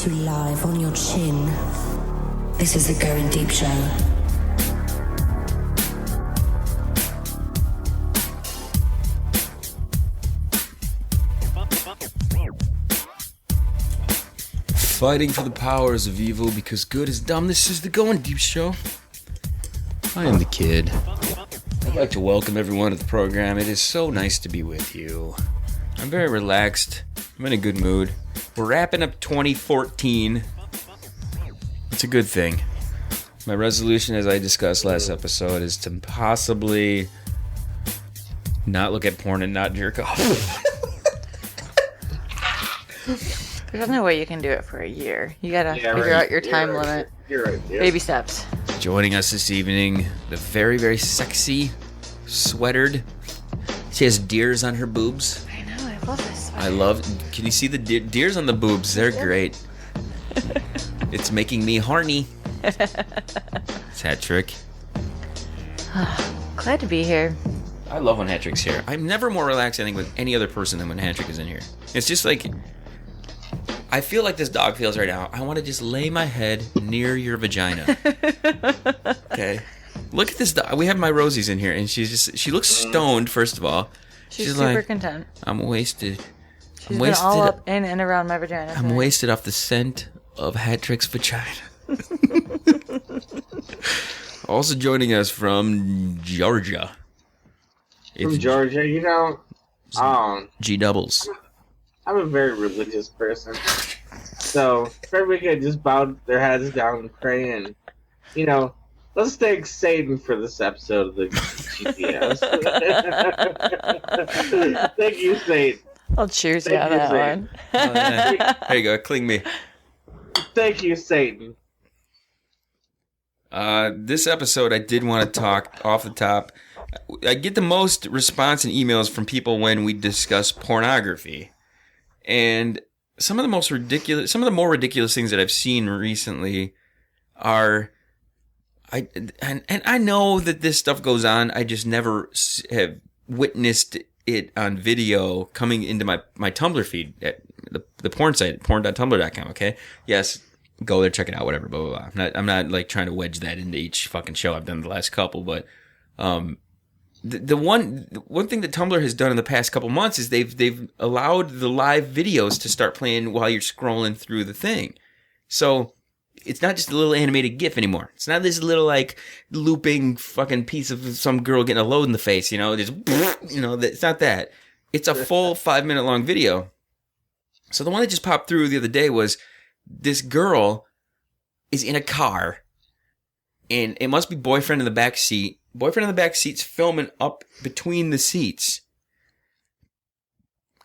you live on your chin. This is the Going Deep Show. Fighting for the powers of evil because good is dumb. This is the Going Deep Show. I am the Kid. I'd like to welcome everyone to the program. It is so nice to be with you. I'm very relaxed. I'm in a good mood. We're wrapping up 2014. It's a good thing. My resolution, as I discussed last episode, is to possibly not look at porn and not jerk off. There's no way you can do it for a year. You gotta figure out your time limit. You're right. Yeah. Baby steps. Joining us this evening, the very, very sexy, sweatered. She has deers on her boobs. I know, I love this. I love. Can you see the deers on the boobs? They're great. It's making me horny. It's Hat Trick. Glad to be here. I love when Hat Trick's here. I'm never more relaxed, I think, with any other person than when Hat Trick is in here. It's just like, I feel like this dog feels right now. I want to just lay my head near your vagina. Okay. Look at this dog. We have my Rosie's in here, and she looks stoned, first of all. She's super like, content. I'm wasted. She's been all up in and around my vagina. I'm wasted off the scent of Hat Trick's vagina. Also joining us from Georgia. Georgia, you know, G-doubles. I'm a very religious person. So, if everybody could just bow their heads down and pray and, you know, let's thank Satan for this episode of the GPS. Thank you, Satan. I'll cheers you on that one. Oh, yeah. There you go, cling me. Thank you, Satan. This episode, I did want to talk off the top. I get the most response and emails from people when we discuss pornography. And some of the more ridiculous things that I've seen recently are, I know that this stuff goes on. I just never have witnessed it on video coming into my Tumblr feed at the porn site, porn.tumblr.com. Okay. Yes. Go there, check it out, whatever, blah, blah, blah. I'm not like trying to wedge that into each fucking show. I've done the last couple, but, the one thing that Tumblr has done in the past couple months is they've allowed the live videos to start playing while you're scrolling through the thing. So it's not just a little animated GIF anymore. It's not this little like looping fucking piece of some girl getting a load in the face, you know, just, you know, it's not that. It's a full 5-minute long video. So the one that just popped through the other day was this girl is in a car and it must be boyfriend in the back seat. Boyfriend in the back seat's filming up between the seats.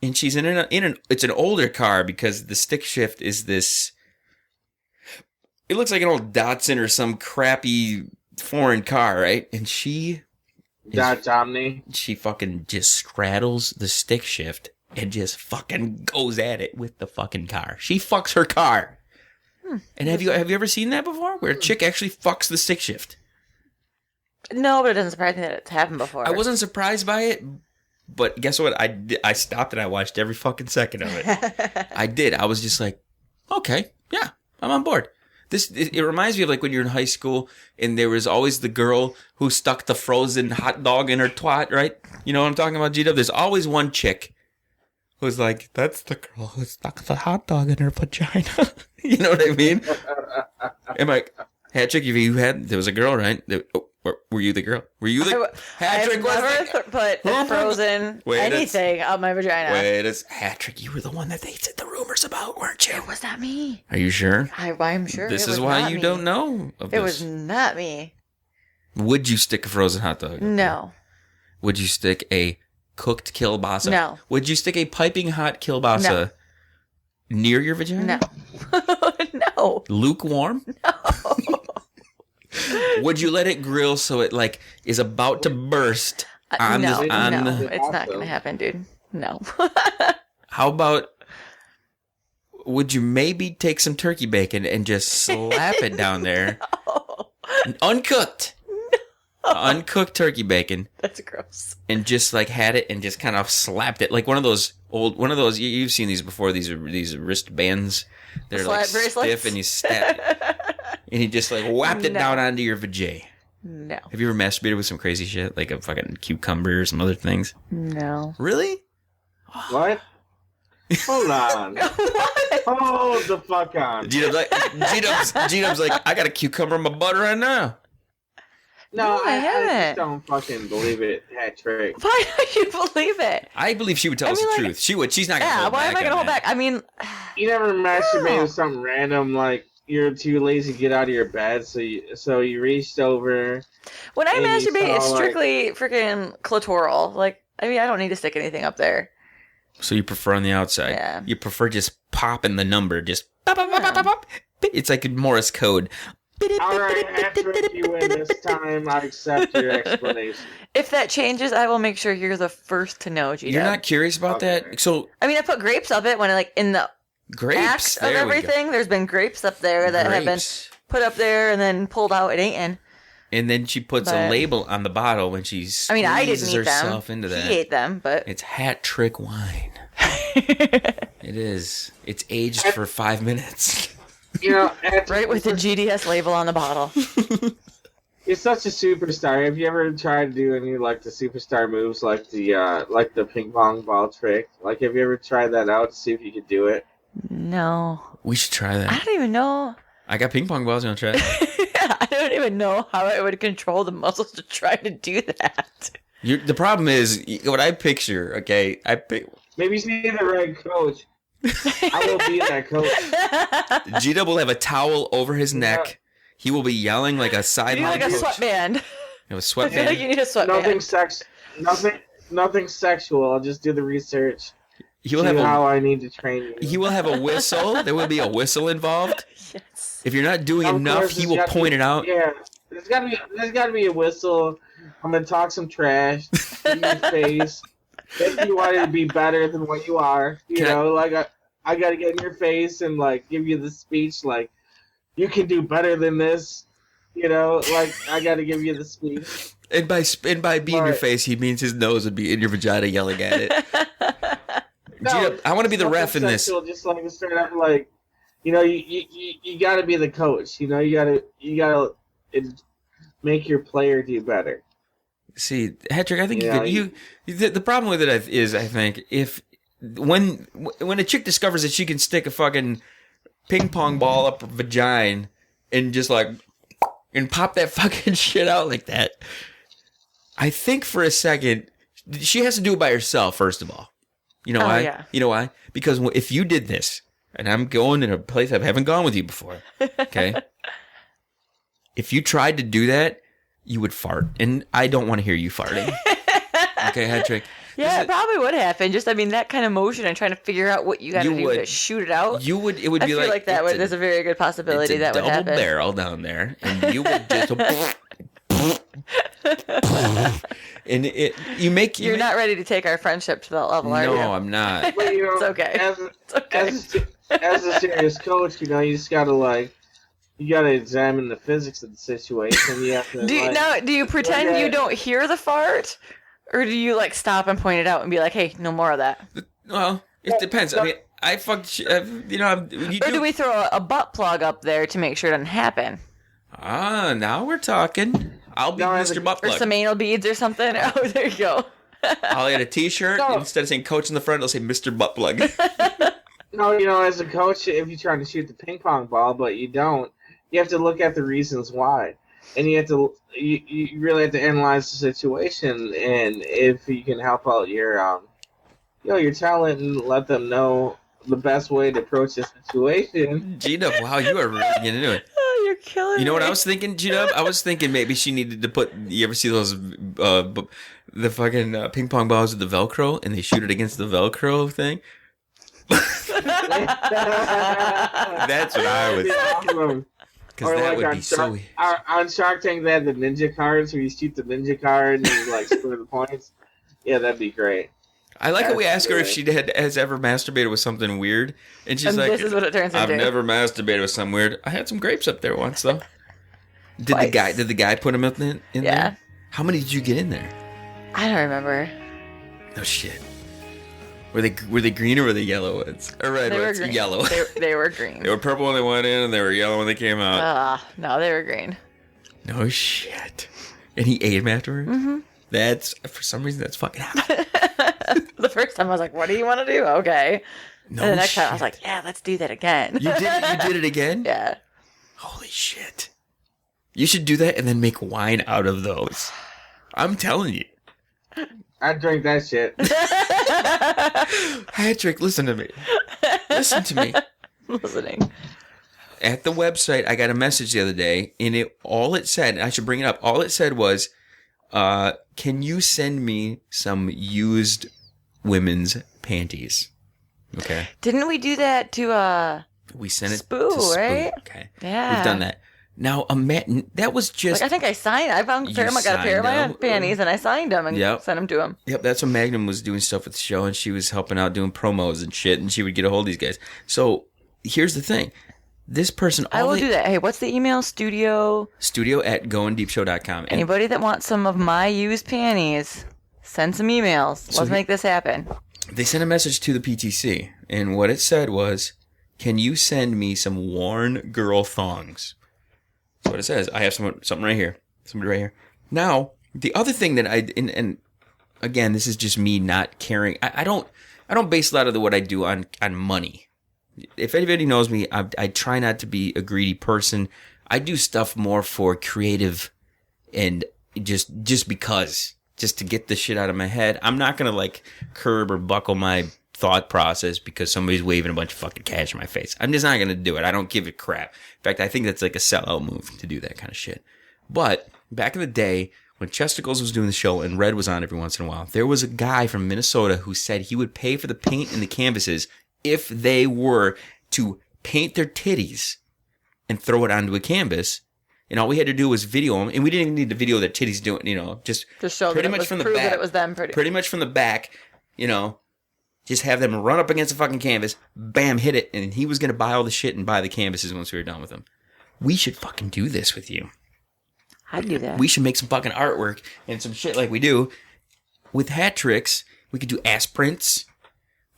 And she's it's an older car because the stick shift is this, it looks like an old Datsun or some crappy foreign car, right? And Dodge Omni. She fucking just straddles the stick shift and just fucking goes at it with the fucking car. She fucks her car. And have you ever seen that before? Where a chick actually fucks the stick shift? No, but it doesn't surprise me that it's happened before. I wasn't surprised by it, but guess what? I stopped and I watched every fucking second of it. I did. I was just like, okay, yeah, I'm on board. It reminds me of like when you're in high school and there was always the girl who stuck the frozen hot dog in her twat, right? You know what I'm talking about, Gdub? There's always one chick who's like, that's the girl who stuck the hot dog in her vagina. You know what I mean? I'm like, Hat Trick, there was a girl, right? Were you the girl? Were you the Hat Trick? I've never put frozen anything on my vagina. Hat Trick, you were the one that they said the rumors about, weren't you? It was not me. Are you sure? I'm sure. This is why you don't know of this. It was not me. Would you stick a frozen hot dog? No. Would you stick a cooked kielbasa? No. Would you stick a piping hot kielbasa near your vagina? No. No. Lukewarm? No. Would you let it grill so it like is about to burst no, it's not going to happen, dude. No. How about, would you maybe take some turkey bacon and just slap it down there? No. Uncooked. uncooked turkey bacon. That's gross. And just like had it and just kind of slapped it like one of those you've seen these before. These wristbands. They're like stiff and you stab it. And he just like whapped it down onto your vajay. No. Have you ever masturbated with some crazy shit like a fucking cucumber or some other things? No. Really? What? Hold on. What? Hold the fuck on. G-Dub's like, I got a cucumber in my butt right now. No, I haven't. just don't fucking believe it. Hat trick. Why don't you believe it? I believe she would tell us the truth. She would. She's not going to hold back. Why am I going to hold back? I mean... You never masturbate with something random like you're too lazy to get out of your bed, so you reached over. When I masturbate, it's strictly freaking clitoral. Like, I mean, I don't need to stick anything up there. So you prefer on the outside? Yeah. You prefer just popping the number, just pop, pop, pop, pop, pop, pop. It's like Morse code. All right, after you win this time, I accept your explanation. If that changes, I will make sure you're the first to know, Gdub. You're not curious about that? So I mean, I put grapes up it when I in the grapes act of everything. There's been grapes up there that have been put up there and then pulled out and eaten. And then she puts a label on the bottle when she I didn't eat herself them. into that. He ate them, but It's hat trick wine. It is. It's aged for 5 minutes. You know, right with the GDS label on the bottle. You're such a superstar. Have you ever tried to do any like the superstar moves, like the ping pong ball trick? Like, have you ever tried that out to see if you could do it? No. We should try that. I don't even know. I got ping pong balls. You want to try it? I don't even know how I would control the muscles to try to do that. The problem is what I picture. Okay, Maybe you need the right coach. I will be that coach. Gdub will have a towel over his neck. Yeah. He will be yelling like a sideline coach. Like a sweatband. You have a sweatband. Like you need a sweatband. Nothing sexual. I'll just do the research. He will have how I need to train you. He will have a whistle. There will be a whistle involved. Yes. If you're not doing enough, he will point it out. Yeah, there's gotta be a whistle. I'm gonna talk some trash in your face. If you want to be better than what you are, I gotta get in your face and like give you the speech like you can do better than this. I gotta give you the speech. And by being in your face, he means his nose would be in your vagina yelling at it. No, I want to be the ref in this. Just like straight up, like you got to be the coach. You got to make your player do better. See, Hedrick, I think the problem with it is I think if when a chick discovers that she can stick a fucking ping pong ball up her vagina and just like and pop that fucking shit out like that, I think for a second she has to do it by herself first of all. You know why? Yeah. You know why? Because if you did this, and I'm going in a place I haven't gone with you before, okay? If you tried to do that, you would fart, and I don't want to hear you farting. Okay, Hedrick. Yeah, it probably would happen. Just, that kind of motion and trying to figure out what you got to do to shoot it out. It would be like... I feel like there's a very good possibility that would happen. It's a double barrel down there, and you would just... And you're not ready to take our friendship to that level, are you? No, I'm not. But, it's okay. As a serious coach, you just gotta examine the physics of the situation. You have to, do you pretend you don't hear the fart, or do you stop and point it out and be like, "Hey, no more of that"? Well, it depends. I mean, I fucked. Or do we throw a butt plug up there to make sure it doesn't happen? Ah, now we're talking. I'll be Mr. Butt Plug. Or some anal beads or something. Oh, there you go. I'll get a T-shirt. Instead of saying coach in the front, I'll say Mr. Butt Plug. No, as a coach, if you're trying to shoot the ping pong ball, but you don't, you have to look at the reasons why. And you really have to analyze the situation. And if you can help out your talent and let them know the best way to approach the situation. Gdub, wow, you are really getting into it. You're killing me. You know what I was thinking, Gdub? I was thinking maybe she needed to put... You ever see those... the fucking ping pong balls with the Velcro, and they shoot it against the Velcro thing? That's what I was thinking. Because that would be so... On Shark Tank, they had the ninja cards, where you shoot the ninja card and you, score the points. Yeah, that'd be great. I like how we ask her if she has ever masturbated with something weird, and she's like, "This is what it turns into." I've never masturbated with something weird. I had some grapes up there once, though. Did the guy put them in there? How many did you get in there? I don't remember. No shit. Were they green or were they yellow ones? Or red They were ones? green. Yellow. They were green. They were purple when they went in, and they were yellow when they came out. No, they were green. No shit. And he ate him afterwards? Mm-hmm. That's, for some reason, that's fucking happening. The first time I was like, what do you want to do? Okay. No And the next shit. time I was like, yeah, let's do that again. You did it again? Yeah. Holy shit. You should do that and then make wine out of those. I'm telling you. I drink that shit. Patrick, listen to me. Listen to me. Listening. At the website, I got a message the other day, and all it said, and I should bring it up, all it said was, can you send me some used women's panties? Okay. Didn't we do that to We sent it Spoo, to Spoo. right? Okay. Yeah. We've done that. Now, that was just... I think I signed. I found You Paramount got a pair of my signed them? panties, and I signed them and Yep. sent them to him. Yep, that's when Magnum was doing stuff with the show, and she was helping out doing promos and shit, and she would get a hold of these guys. So, here's the thing. This person... I will do that. Hey, what's the email? Studio at goindeepshow.com. And Anybody that wants some of my used panties, send some emails. Let's make this happen. they sent a message to the PTC, and what it said was, can you send me some worn girl thongs? That's what it says. I have something right here. Somebody right here. Now, the other thing that and again, this is just me not caring. I don't base a lot of what I do on money. If anybody knows me, I try not to be a greedy person. I do stuff more for creative and just because, just to get the shit out of my head. I'm not going to like curb or buckle my thought process because somebody's waving a bunch of fucking cash in my face. I'm just not going to do it. I don't give a crap. In fact, I think that's like a sellout move to do that kind of shit. But back in the day, when Chesticles was doing the show and Red was on every once in a while, there was a guy from Minnesota who said he would pay for the paint in the canvases if they were to paint their titties and throw it onto a canvas. And all we had to do was video them. And we didn't even need to video their titties doing, just show pretty that much from the prove back. that it was them. Pretty much from the back, just have them run up against a fucking canvas, bam, hit it. And he was going to buy all the shit and buy the canvases once we were done with them. We should fucking do this with you. I'd do that. We should make some fucking artwork and some shit like we do with hat tricks. We could do ass prints.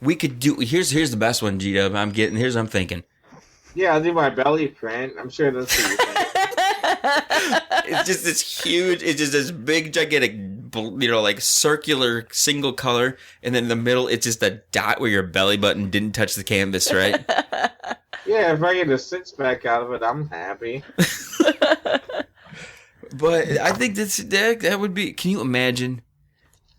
We could do, here's the best one, Gdub. Here's what I'm thinking. Yeah, I'll do my belly print. I'm sure that's what you think. It's just this huge, it's just this big, gigantic, like circular single color. And then in the middle, it's just a dot where your belly button didn't touch the canvas, right? Yeah, if I get a six-pack out of it, I'm happy. But I think that would be, can you imagine?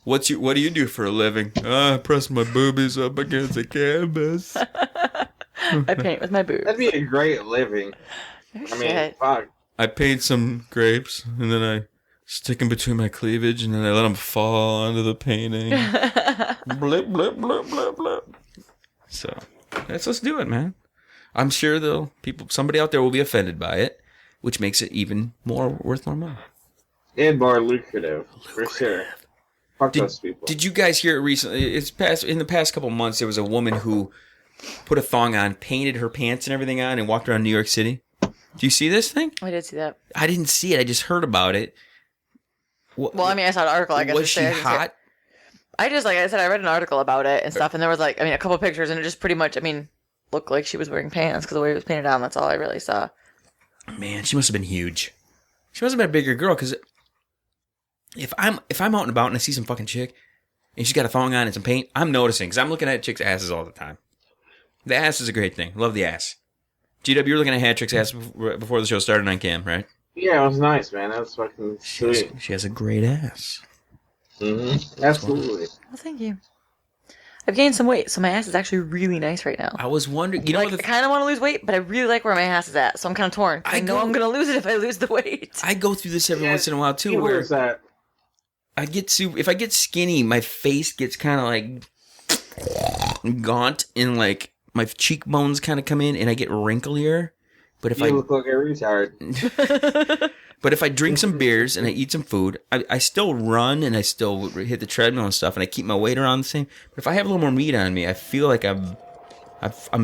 What do you do for a living? I press my boobies up against the canvas. I paint with my boobs. That'd be a great living. I mean, fuck. I paint some grapes, and then I stick them between my cleavage, and then I let them fall onto the painting. Blip, blip, blip, blip, blip. So, let's do it, man. I'm sure somebody out there will be offended by it, which makes it even worth more money. And more lucrative, for sure. Fuck those people. Did you guys hear it recently? In the past couple months, there was a woman who put a thong on, painted her pants and everything on, and walked around New York City. Do you see this thing? I did see that. I didn't see it. I just heard about it. Well, I mean, I saw an article. I guess was she hot? I just, like I said, I read an article about it and stuff, and there was a couple of pictures, and it just pretty much, looked like she was wearing pants because the way it was painted on. That's all I really saw. Man, she must have been huge. She must have been a bigger girl because if I'm out and about and I see some fucking chick and she's got a thong on and some paint, I'm noticing because I'm looking at chicks' asses all the time. The ass is a great thing. Love the ass. Gdub, you were looking at hat trick's ass before the show started on cam, right? Yeah, it was nice, man. That was fucking sweet. She has a great ass. Mm-hmm. Absolutely. Well, thank you. I've gained some weight, so my ass is actually really nice right now. I was wondering, I kind of want to lose weight, but I really like where my ass is at, so I'm kind of torn. I know I'm going to lose it if I lose the weight. I go through this every once in a while too, where that? if I get skinny, my face gets kind of like gaunt and like my cheekbones kind of come in and I get wrinklier. But if you look like a retard. But if I drink some beers and I eat some food, I still run and I still hit the treadmill and stuff, and I keep my weight around the same. But if I have a little more meat on me, I feel like I'm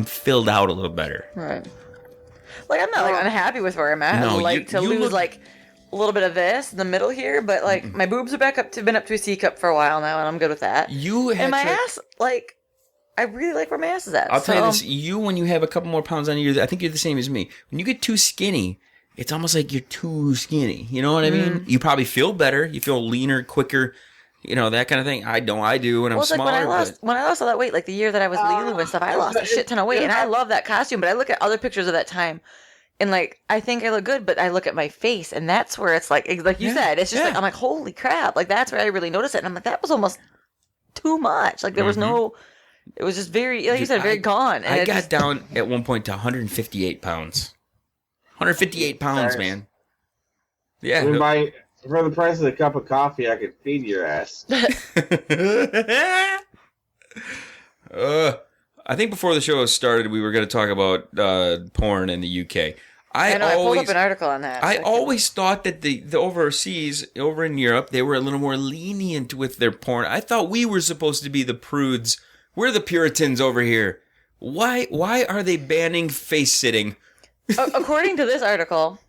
filled out a little better. Right. Like, I'm not unhappy with where I'm at. No, I'd like to lose a little bit of this in the middle here, but like my boobs are been up to a C cup for a while now, and I'm good with that. And my ass, like, I really like where my ass is at. I'll tell you this: when you have a couple more pounds on you, I think you're the same as me. When you get too skinny, it's almost like you're too skinny. You know what I mean? You probably feel better. You feel leaner, quicker. You know, that kind of thing. I do when I'm smaller. Like when I lost all that weight, like the year that I was Lulu and stuff, I lost a shit ton of weight, and I love that costume. But I look at other pictures of that time, and like I think I look good, but I look at my face, and that's where it's like you said, it's just like I'm like, holy crap! Like that's where I really notice it, and I'm like, that was almost too much. Like there was no, it was just very, like you said, very gone. And I got down at one point to 158 pounds. 158 pounds, man. Yeah. For the price of a cup of coffee, I could feed your ass. I think before the show started, we were going to talk about porn in the UK. I pulled up an article on that. I always thought that the overseas, over in Europe, they were a little more lenient with their porn. I thought we were supposed to be the prudes. We're the Puritans over here. Why are they banning face sitting? According to this article,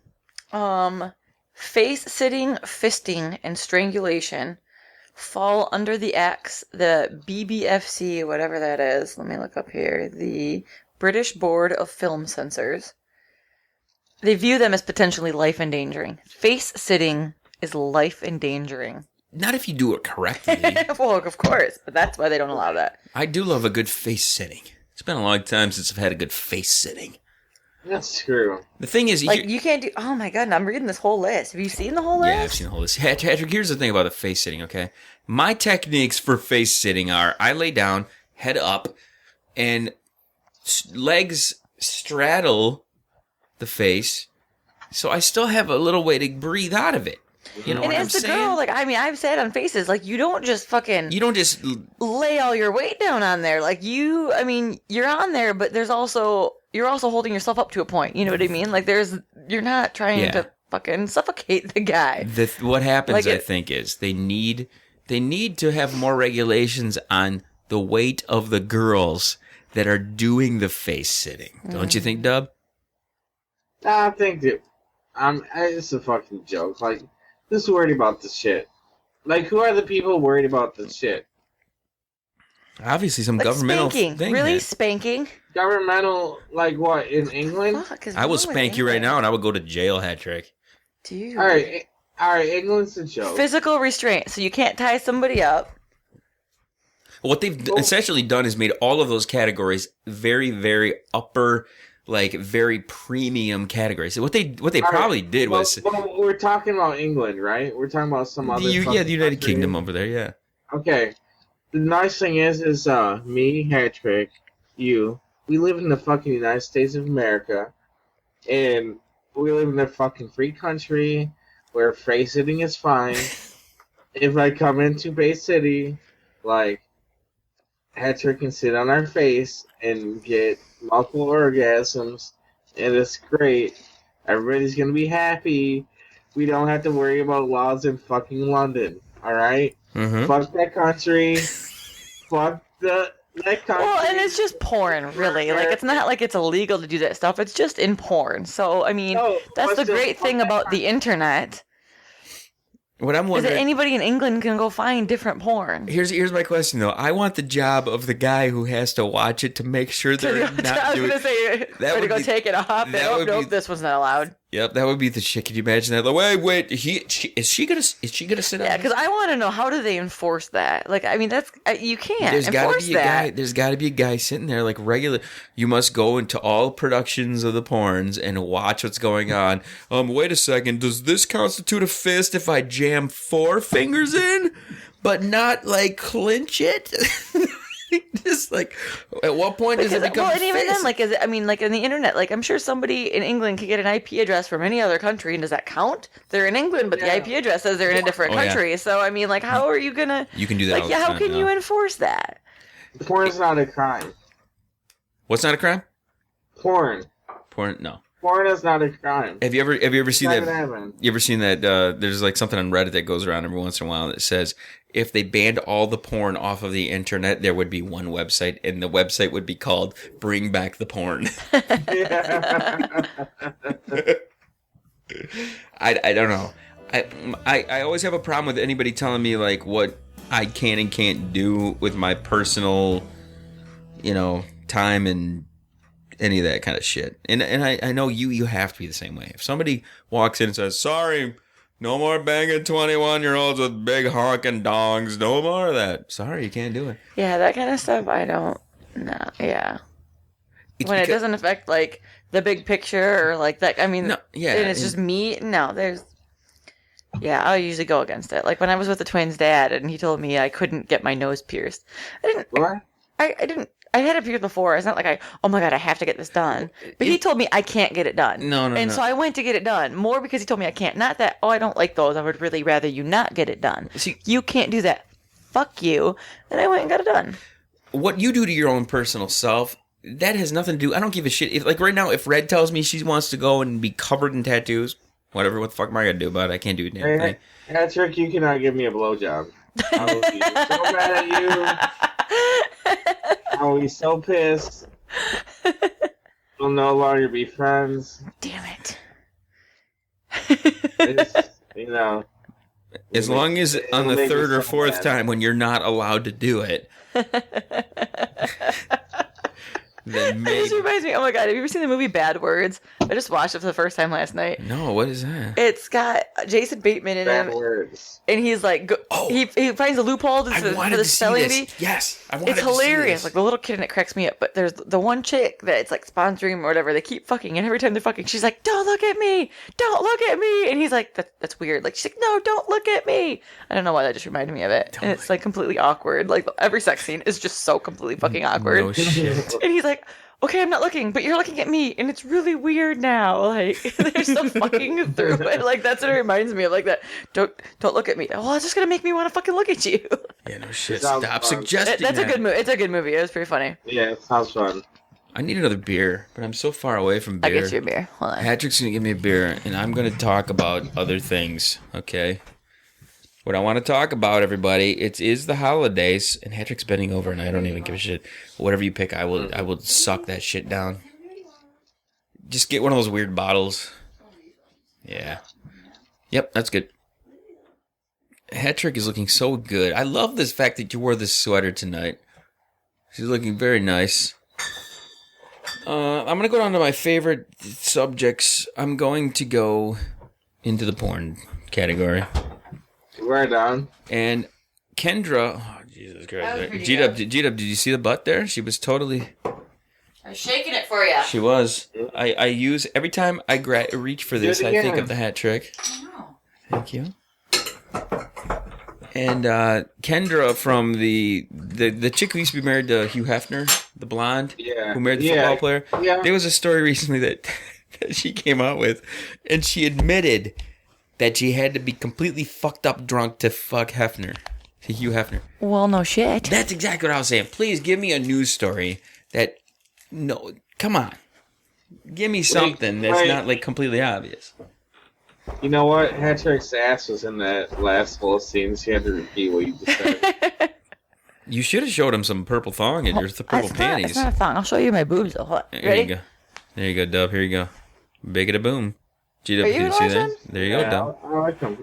face sitting, fisting, and strangulation fall under the acts, the BBFC, whatever that is. Let me look up here. The British Board of Film Censors. They view them as potentially life-endangering. Face sitting is life-endangering. Not if you do it correctly. Well, of course, but that's why they don't allow that. I do love a good face sitting. It's been a long time since I've had a good face sitting. That's true. The thing is, like you can't do. Oh my god! I'm reading this whole list. Have you seen the whole list? Yeah, I've seen the whole list. Patrick, here's the thing about the face sitting. Okay, my techniques for face sitting are: I lay down, head up, and legs straddle the face, so I still have a little way to breathe out of it. You know and what I'm as the saying? girl, like I've said on faces, like you don't just lay all your weight down on there. Like you're on there, but you're also holding yourself up to a point. You know what I mean? Like you're not trying to fucking suffocate the guy. What happens, I think, is they need to have more regulations on the weight of the girls that are doing the face sitting. Don't you think, Dub? I think that it's a fucking joke. Like, who's worried about this shit? Like, who are the people worried about this shit? Obviously, some governmental spanking. thing. Really, spanking? Governmental, like what, in England? I will spank you right now, and I will go to jail, Hat-trick. Dude. All right, England's a joke. Physical restraint, so you can't tie somebody up. What they've essentially done is made all of those categories very, very upper, like very premium categories. What they probably did was. Well, we're talking about England, right? We're talking about some other. The United Kingdom over there, yeah. Okay. The nice thing is me, Hat-trick, you, we live in the fucking United States of America, and we live in a fucking free country where face sitting is fine. If I come into Bay City, like, Hat-trick can sit on our face and get multiple orgasms, and it's great. Everybody's gonna be happy. We don't have to worry about laws in fucking London, alright? Mm-hmm. Fuck that country. Fuck that country. Well, and it's just porn, really. Like, it's not like it's illegal to do that stuff. It's just in porn. So, I mean, that's the great thing about the internet. What I'm wondering is that anybody in England can go find different porn. Here's my question though. I want the job of the guy who has to watch it to make sure they're not doing. I was gonna say, to go take it off. Nope, this one's not allowed. Yep, that would be the shit. Can you imagine that? Like, wait, is she gonna sit down? Yeah, because I want to know, how do they enforce that? Like, I mean, that's you can't there's enforce that. There's got to be a guy sitting there like regular. You must go into all productions of the porns and watch what's going on. Wait a second. Does this constitute a fist if I jam 4 fingers in, but not like clinch it? Just like, at what point does it become? Well, and even then, like, like in the internet, like, I'm sure somebody in England could get an IP address from any other country, and does that count? They're in England, but the IP address says they're in a different country. Yeah. So, I mean, like, how are you gonna? You can do that. Like, how can you enforce that? Porn is not a crime. What's not a crime? Porn. No. Porn is not a crime. Have you ever seen that? You ever seen that? There's like something on Reddit that goes around every once in a while that says if they banned all the porn off of the internet, there would be one website, and the website would be called "Bring Back the Porn." I don't know. I always have a problem with anybody telling me like what I can and can't do with my personal, time and any of that kind of shit. And I know you have to be the same way. If somebody walks in and says, "Sorry, no more banging 21-year-olds with big honking dongs, no more of that." Sorry, you can't do it. Yeah, that kind of stuff. I don't. No. Yeah. When it doesn't affect like the big picture or like that. I mean, no, yeah, and it's just me. No, there's. Yeah, I usually go against it. Like when I was with the twins' dad, and he told me I couldn't get my nose pierced. I didn't. What? I didn't. I had it pierced before. It's not like oh my God, I have to get this done. But he told me I can't get it done. No. And so I went to get it done. More because he told me I can't. Not that, I don't like those. I would really rather you not get it done. See, you can't do that. Fuck you. And I went and got it done. What you do to your own personal self, that has nothing to do. I don't give a shit. If, like right now, if Red tells me she wants to go and be covered in tattoos, what the fuck am I gonna do about it? I can't do a damn thing. Patrick, you cannot give me a blowjob. I will be so mad at you. I will be so pissed. We'll no longer be friends. Damn it. It's, as long as on the third or fourth time when you're not allowed to do it, then maybe. This reminds me, oh my God, have you ever seen the movie Bad Words? I just watched it for the first time last night. No, what is that? It's got Jason Bateman in Bad it. Words. And he's like, he finds a loophole for the spelling bee. Yes, it's hilarious. Like the little kid, and it cracks me up. But there's the one chick that it's like sponsoring him or whatever. They keep fucking, and every time they're fucking, she's like, "Don't look at me! Don't look at me!" And he's like, "That's weird." Like she's like, "No, don't look at me." I don't know why that just reminded me of it. And it's like completely awkward. Like every sex scene is just so completely fucking awkward. No shit. And he's like, "Okay, I'm not looking, but you're looking at me, and it's really weird now." Like they're still fucking through it. Like that's what it reminds me of. Like that. Don't look at me. Well, it's just gonna make me want to fucking look at you. Yeah, no shit. Stop suggesting That's a good movie. It's a good movie. It was pretty funny. Yeah, it sounds fun. I need another beer, but I'm so far away from beer. I'll get you a beer. Hold on. Patrick's gonna give me a beer, and I'm gonna talk about other things. Okay. What I want to talk about, everybody, it is the holidays, and Patrick's bending over, and I don't even give a shit. Whatever you pick, I will suck that shit down. Just get one of those weird bottles. Yeah. Yep, that's good. Patrick is looking so good. I love this fact that you wore this sweater tonight. She's looking very nice. I'm going to go down to my favorite subjects. I'm going to go into the porn category. Right on. And Kendra, oh Jesus Christ, Gdub, did you see the butt there? She was totally. I'm shaking it for you. She was. I use every time I reach for this, I think of the hat trick. I know. Thank you. And Kendra from the chick who used to be married to Hugh Hefner, the blonde, who married the football player. Yeah. There was a story recently that she came out with, and she admitted that she had to be completely fucked up drunk to fuck Hefner, to Hugh Hefner. Well, no shit. That's exactly what I was saying. Please give me a news story that, no, come on. Give me something that's not like completely obvious. You know what? Hattrick's ass was in that last little scene, so you had to repeat what you just said. You should have showed him some purple thong and your purple panties. It's not a thong. I'll show you my boobs. Though. There you go. There you go, Dub. Here you go. Big it a boom. Gdub, did you see that? There you go, Dub. I like them.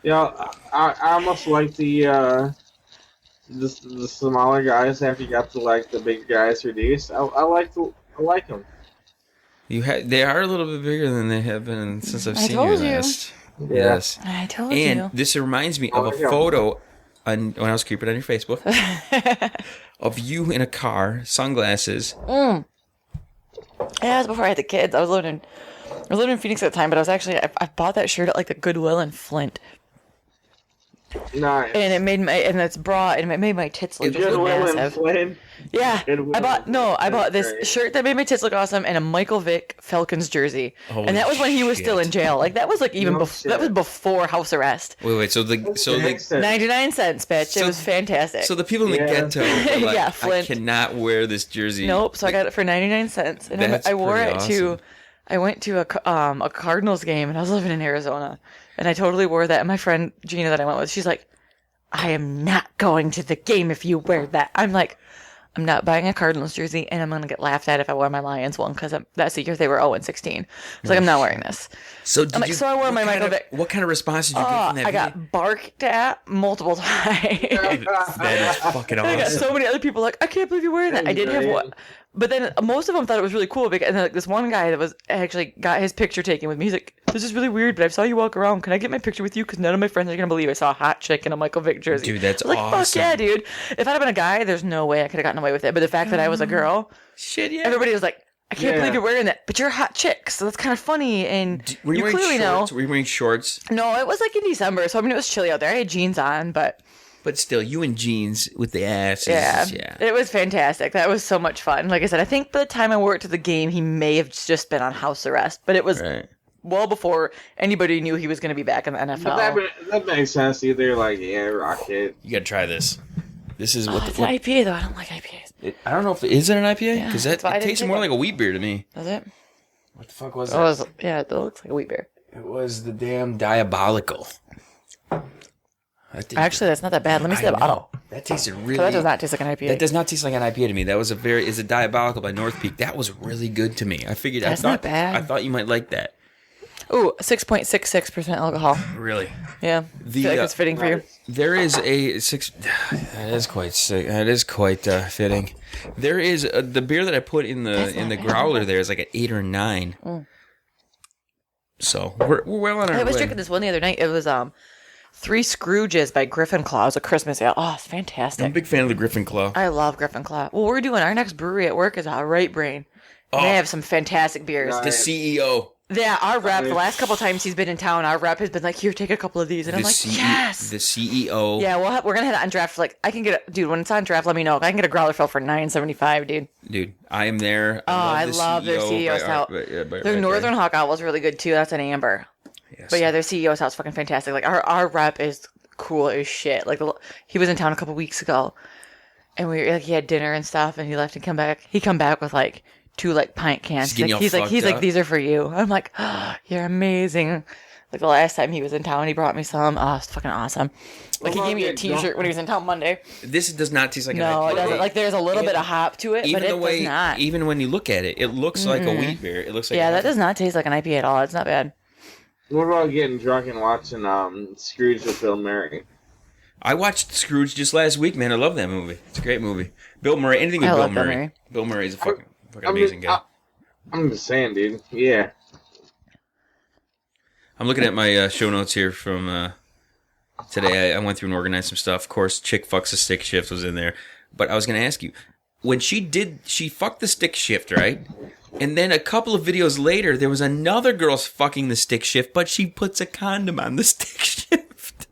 I almost like the smaller guys after you got to like the big guys reduced. I like them. They are a little bit bigger than they have been since I've seen you last. Yeah. Yes. I told you. And this reminds me of a photo when I was creeping on your Facebook of you in a car, sunglasses. Yeah, that was before I had the kids. I was living in Phoenix at the time, but I bought that shirt at like the Goodwill in Flint. Nice. And it made it's broad, and it made my tits look just massive. Yeah, I bought this shirt that made my tits look awesome, and a Michael Vick Falcons jersey, and that was when he was still in jail. Like that was like that was before house arrest. Wait, so the 99 cents, bitch. It was fantastic. So the people in the ghetto, were like, Flint. I cannot wear this jersey. Nope. So I got it for 99 cents, and I wore it to. I went to a Cardinals game, and I was living in Arizona, and I totally wore that. And my friend Gina that I went with, she's like, "I am not going to the game if you wear that." I'm like, I'm not buying a Cardinals jersey, and I'm going to get laughed at if I wear my Lions one because that's the year they were 0-16. It's like, I'm not wearing this. So I'm like, so I wore my Michael Vick. What kind of response did you get from that I video? got barked at multiple times. That is fucking I got awesome. so many other people like, I can't believe you're wearing that. I did have one. But then most of them thought it was really cool because, and then like this one guy that was actually got his picture taken with me. He's like, this is really weird, but I saw you walk around. Can I get my picture with you? Because none of my friends are going to believe I saw a hot chick in a Michael Vick jersey. Dude, that's I was like, awesome. fuck yeah, dude. If I'd have been a guy, there's no way I could have gotten away with it. But the fact that I was a girl, Shit, yeah. everybody was like, I can't believe you're wearing that. But you're a hot chick, so that's kind of funny. And Were you wearing clearly shorts? know. Were you wearing shorts? No, it was like in December, so I mean, it was chilly out there. I had jeans on, but... But still, you in jeans with the ass. Yeah, Yeah. it was fantastic. That was so much fun. Like I said, I think by the time I wore it to the game, he may have just been on house arrest. But it was Right. well before anybody knew he was going to be back in the NFL. But that makes sense. Either like, yeah, rock it. You gotta try this. This is what It's an IPA, though. I don't like IPAs. I don't know if is it an IPA because that's why I it didn't tastes take more it. like a wheat beer to me. Does it? What the fuck was It that? was, yeah, it looks like a wheat beer. It was the damn Diabolical. Actually, that's not that bad. Let me see the bottle. That tasted really. So that does not taste like an IPA. That does not taste like an IPA to me. That was is a Diabolical by North Peak. That was really good to me. I figured. That's I thought, not bad. I thought you might like that. Ooh, 6.66% alcohol. Really. Yeah. I feel like it's fitting for you. There is a six. That is quite sick. That is quite fitting. There is the beer that I put in the growler. There is like an 8 or 9. Mm. So we're well on our way. I was drinking this one the other night. It was Three Scrooges by Griffin Claw. It was a Christmas ale. Oh, it's fantastic. I'm a big fan of the Griffin Claw. I love Griffin Claw. Well, we're doing our next brewery at work is Right Brain. And they have some fantastic beers. The CEO. Yeah, our rep, the last couple times he's been in town, our rep has been like, here, take a couple of these. And I'm like, yes. The CEO. Yeah, we're going to head on draft. Like, I can get dude, when it's on draft, let me know. I can get a growler fill for $9.75, dude. Dude, I am there. I love their CEO stout. Their Northern Hawk Owl was really good, too. That's an amber. Yes. But yeah, their CEO stout's fucking fantastic. Like, our rep is cool as shit. Like, he was in town a couple weeks ago, and he had dinner and stuff, and he left and come back. He come back with, like, 2 like pint cans. He's like these are for you. I'm like, oh, you're amazing. Like the last time he was in town, he brought me some. Oh, it's fucking awesome. Like he gave me a T-shirt when he was in town Monday. This does not taste like an No, IPA. it doesn't. Like there's a little bit of hop to it, but it does not. Even when you look at it, it looks like a wheat beer. It looks like that does not taste like an IPA at all. It's not bad. What about getting drunk and watching Scrooge with Bill Murray? I watched Scrooge just last week, man. I love that movie. It's a great movie. Bill Murray, anything with Bill Murray. Bill Murray is a fucking amazing guy. I'm just saying, dude. Yeah. I'm looking at my show notes here from today. I went through and organized some stuff. Of course, Chick Fucks a Stick Shift was in there. But I was going to ask you, when she fucked the stick shift, right? And then a couple of videos later, there was another girl fucking the stick shift, but she puts a condom on the stick shift.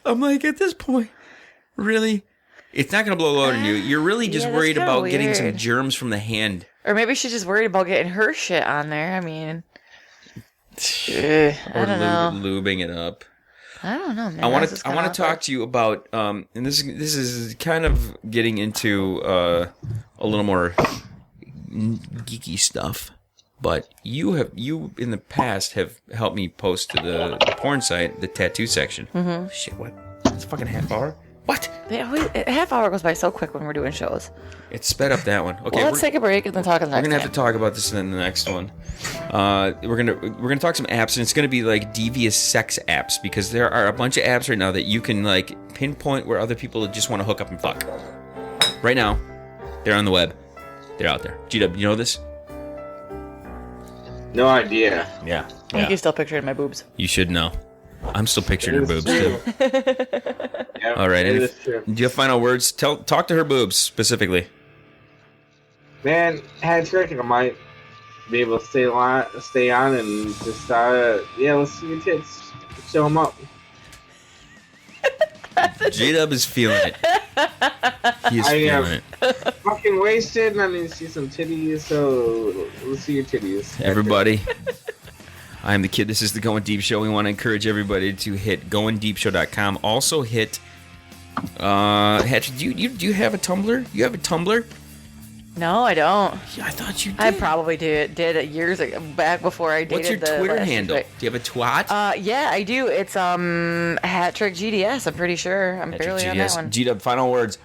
I'm like, at this point, really? It's not going to blow load on you. You're really just worried about getting some germs from the hand. Or maybe she's just worried about getting her shit on there. I mean, I don't know. Lubing it up. I don't know, man. I want to talk to you about, and this is kind of getting into a little more geeky stuff. But you in the past have helped me post to the porn site, the tattoo section. Mm-hmm. Shit, what? It's a fucking half hour. What? Yeah, a half hour goes by so quick when we're doing shows. It sped up that one. Okay, well, let's take a break and then talk on the next. We're gonna have to talk about this in the next one. We're gonna talk some apps, and it's gonna be like devious sex apps because there are a bunch of apps right now that you can like pinpoint where other people just want to hook up and fuck. Right now, they're on the web. They're out there. Gdub, you know this? No idea. Yeah. I think you're still picturing my boobs. You should know. I'm still picturing her boobs too. Yep, All right. it is true. Do you have final words? Talk to her boobs specifically. Man, hat trick. I might be able to stay on and just let's see your tits. Show them up. Gdub is feeling it. He is feeling it. Fucking wasted, and I need to see some titties. So let's see your titties. Everybody. I am the Kid. This is the Going Deep Show. We want to encourage everybody to hit goindeepshow.com. Also hit Hatchet, do you have a Tumblr? You have a Tumblr? No, I don't. Yeah, I thought you did. I probably did it years ago, back before I dated. What's your the Twitter last handle? chick. Do you have a twat? Yeah, I do. It's Hat Trick GDS. I'm pretty sure. I'm barely on that one. Gdub, final words.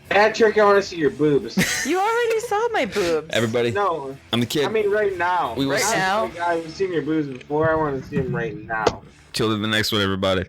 Patrick, I want to see your boobs. You already saw my boobs. Everybody, No, I'm the kid. I mean right now. We will Right see- now. Like, I've seen your boobs before. I want to see them right now. Till the next one, everybody.